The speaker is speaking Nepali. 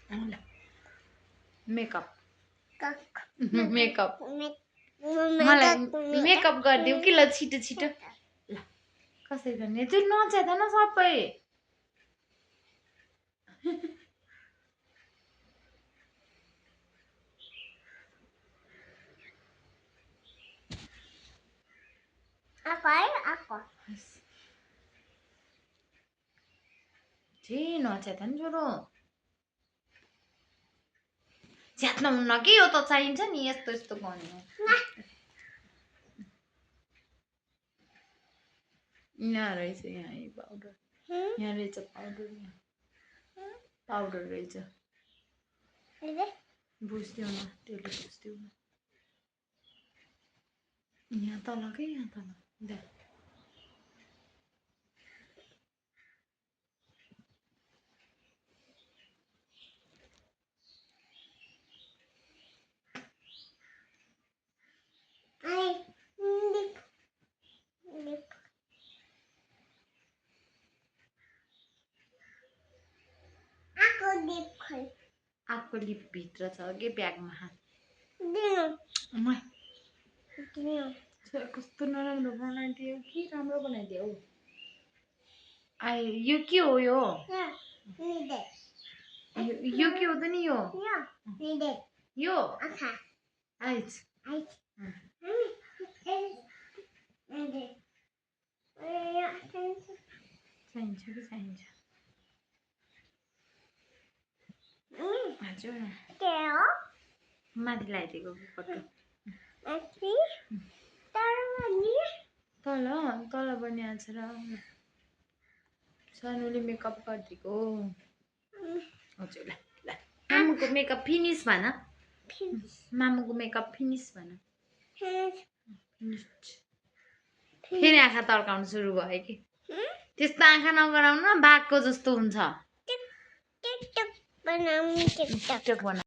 ल मेकअप मेकअप मलाई मेकअप गरिदेऊ कि ल छिटो छिटो ल कसरी गर्ने त्यो नच्यात न सबै आको जे नच्यात नि छोरो च्यात्न हुन्न कि यो त चाहिन्छ नि यस्तो यस्तो गर्नु यहाँ रहेछ यहाँ पाउडर यहाँ रहेछ पाउडर यहाँ पाउडर रहेछ बुझ्दिउ न त्यसले बुझ्दिउ न यहाँ तल के यहाँ तल दे आको लिप भित्र छ के ब्यागमा कस्तो नराम्रो बनाइदियो कि राम्रो बनाइदियो हौ यो के हो यो यो के हो त नि यो आइज चाहिन्छ कि चाहिन्छ हजुर माथि लगाइदिएको फोटो तल तल बनिहाल्छ र सानोले मेकअप गरिदिएको हजुर ल ल मामुको मेकअप फिनिस भन मामुको मेकअप फिनिस भन फेरि आँखा तर्काउनु सुरु भयो कि त्यस्तो आँखा नगराउनु न बाघको जस्तो हुन्छ टिकटक बनाऊ